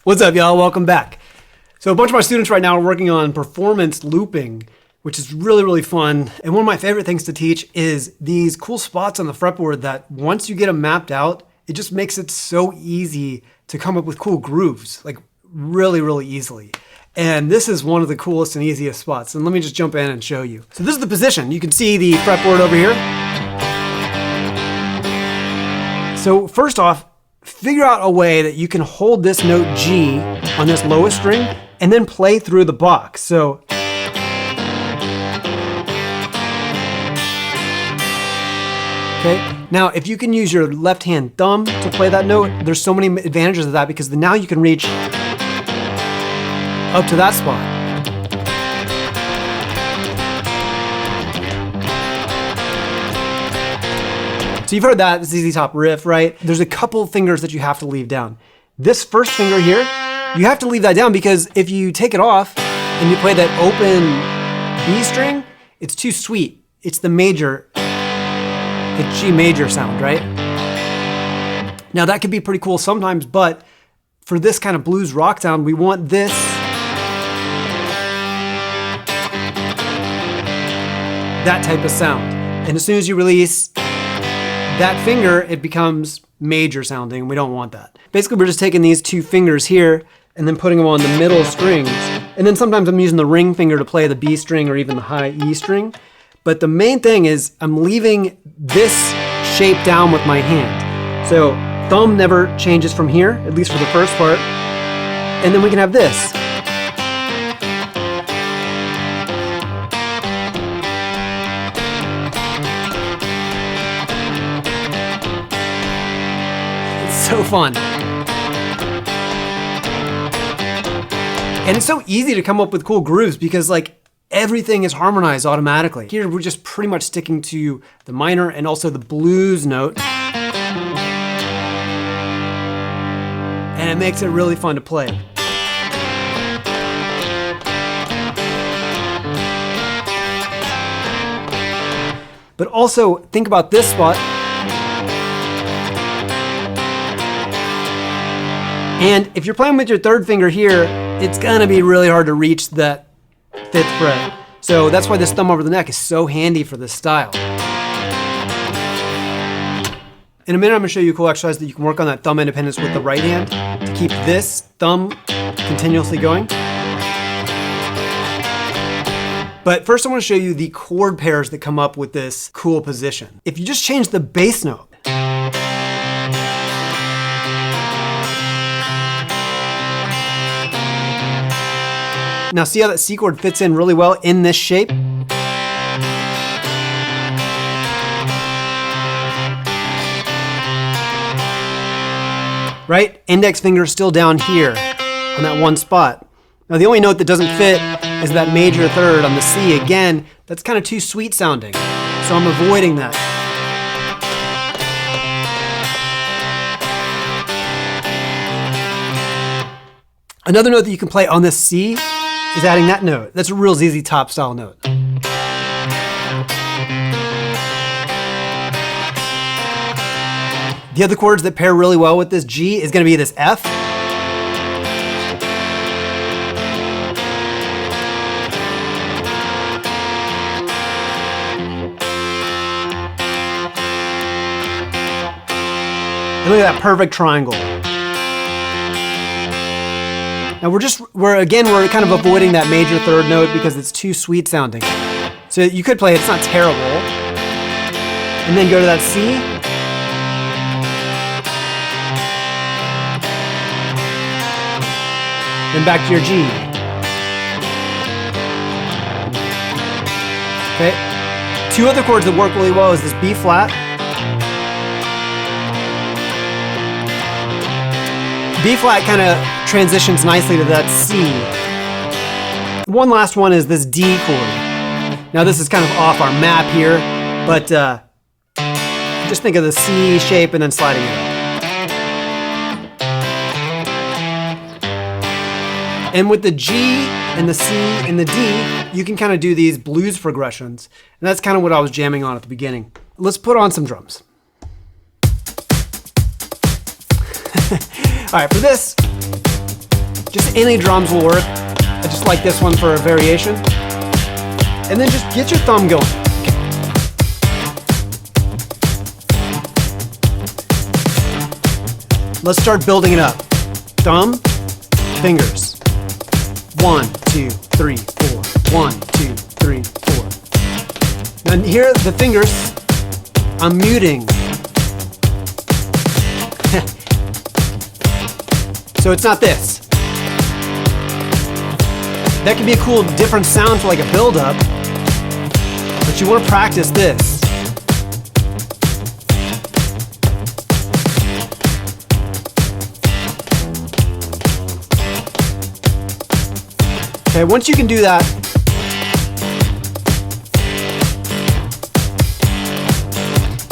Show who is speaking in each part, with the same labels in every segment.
Speaker 1: What's up, y'all? Welcome back. So a bunch of my students right now are working on performance looping, which is really, really fun. And one of my favorite things to teach is these cool spots on the fretboard that once you get them mapped out, it just makes it so easy to come up with cool grooves, like really, really easily. And this is one of the coolest and easiest spots. And let me just jump in and show you. So this is the position. You can see the fretboard over here. So first off, figure out a way that you can hold this note G on this lowest string and then play through the box. So okay. Now, if you can use your left hand thumb to play that note, there's so many advantages of that because now you can reach up to that spot. So you've heard that, the ZZ Top riff, right? There's a couple fingers that you have to leave down. This first finger here, you have to leave that down because if you take it off and you play that open B string, it's too sweet. It's the major, the G major sound, right? Now that could be pretty cool sometimes, but for this kind of blues rock sound, we want this that type of sound. And as soon as you release that finger, it becomes major sounding, and we don't want that. Basically, we're just taking these two fingers here and then putting them on the middle strings. And then sometimes I'm using the ring finger to play the B string or even the high E string. But the main thing is I'm leaving this shape down with my hand. So thumb never changes from here, at least for the first part. And then we can have this. So fun. And it's so easy to come up with cool grooves because like everything is harmonized automatically. Here we're just pretty much sticking to the minor and also the blues note. And it makes it really fun to play. But also think about this spot. And if you're playing with your third finger here, it's gonna be really hard to reach that fifth fret. So that's why this thumb over the neck is so handy for this style. In a minute, I'm gonna show you a cool exercise that you can work on that thumb independence with the right hand to keep this thumb continuously going. But first I wanna show you the chord pairs that come up with this cool position. If you just change the bass note, now see how that C chord fits in really well in this shape? Right? Index finger is still down here on that one spot. Now the only note that doesn't fit is that major third on the C. Again, that's kind of too sweet sounding. So I'm avoiding that. Another note that you can play on this C is adding that note. That's a real ZZ Top style note. The other chords that pair really well with this G is going to be this F. And look at that perfect triangle. Now we're kind of avoiding that major third note because it's too sweet sounding. So you could play it, it's not terrible. And then go to that C. Then back to your G. Okay. Two other chords that work really well is this B flat. B flat kind of transitions nicely to that C. One last one is this D chord. Now this is kind of off our map here, but just think of the C shape and then sliding it up. And with the G and the C and the D, you can kind of do these blues progressions. And that's kind of what I was jamming on at the beginning. Let's put on some drums. All right, for this, Just any drums will work. I just like this one for a variation. And then just get your thumb going. Let's start building it up. Thumb, fingers. 1, 2, 3, 4. 1, 2, 3, 4. And here the fingers, I'm muting. So it's not this. That can be a cool different sound for like a build-up, but you want to practice this. Okay, once you can do that,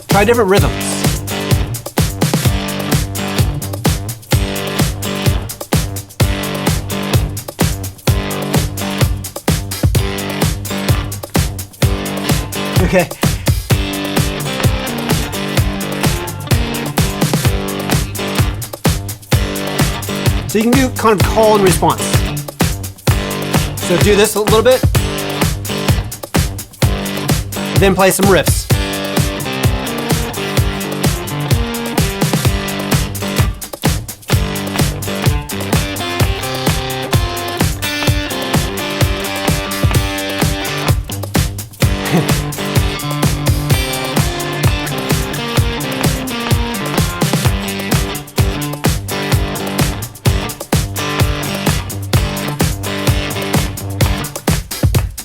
Speaker 1: try different rhythms. Okay. So you can do kind of call and response. So do this a little bit, then play some riffs.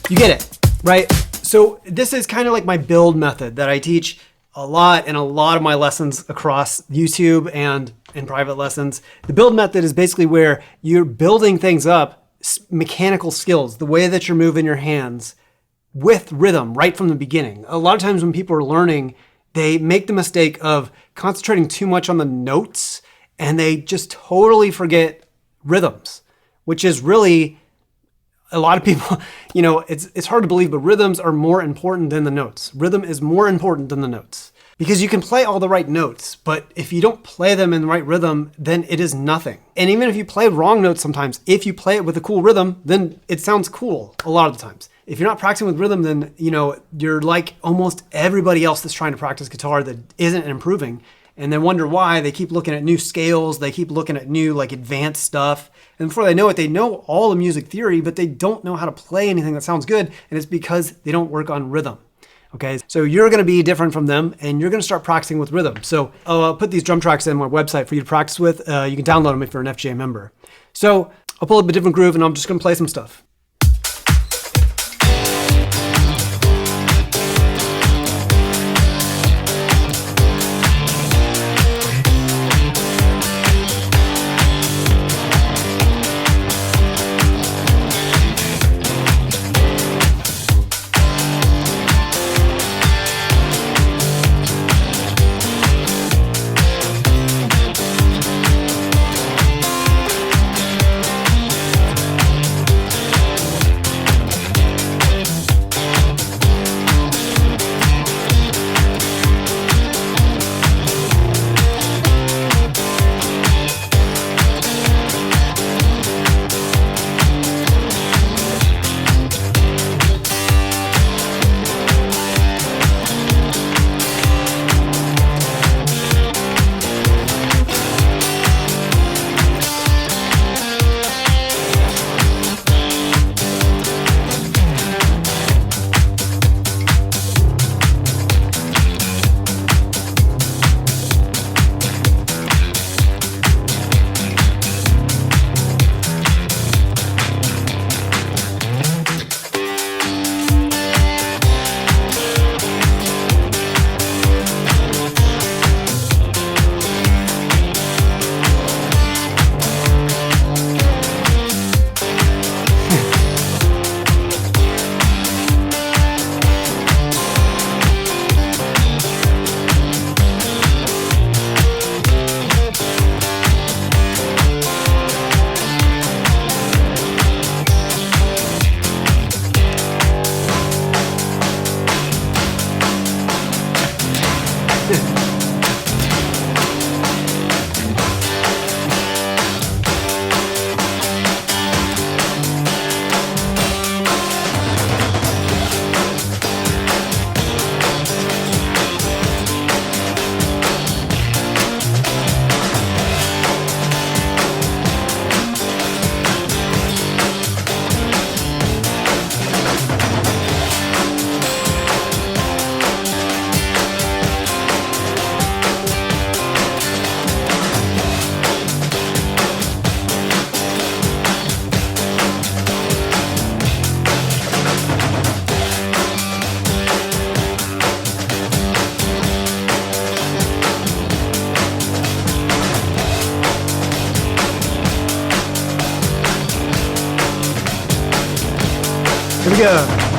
Speaker 1: You get it, right? So this is kind of like my build method that I teach a lot in a lot of my lessons across YouTube and in private lessons. The build method is basically where you're building things up, mechanical skills, the way that you're moving your hands with rhythm right from the beginning. A lot of times when people are learning, they make the mistake of concentrating too much on the notes and they just totally forget rhythms, which is really a lot of people, you know, it's hard to believe, but rhythms are more important than the notes. Rhythm is more important than the notes because you can play all the right notes, but if you don't play them in the right rhythm, then it is nothing. And even if you play wrong notes sometimes, if you play it with a cool rhythm, then it sounds cool a lot of the times. If you're not practicing with rhythm, then, you know, you're like almost everybody else that's trying to practice guitar that isn't improving. And they wonder why. They keep looking at new scales. They keep looking at new like advanced stuff. And before they know it, they know all the music theory, but they don't know how to play anything that sounds good. And it's because they don't work on rhythm. Okay, so you're going to be different from them and you're going to start practicing with rhythm. So I'll put these drum tracks in my website for you to practice with. You can download them if you're an FGA member. So I'll pull up a different groove and I'm just going to play some stuff. go.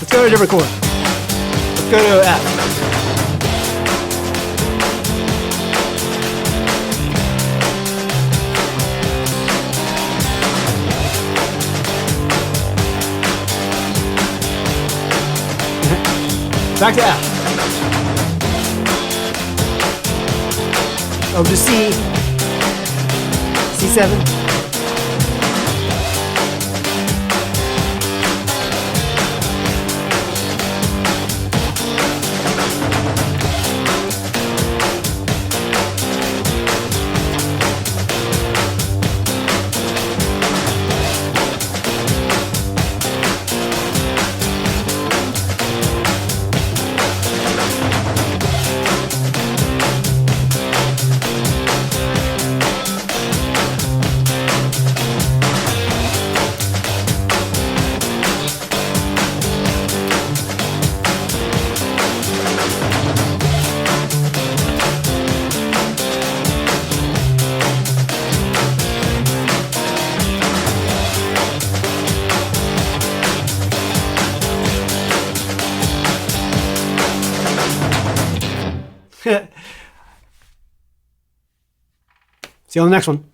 Speaker 1: Let's go to a different chord. Let's go to F. Back to F. Oh, to C. C7. See you on the next one.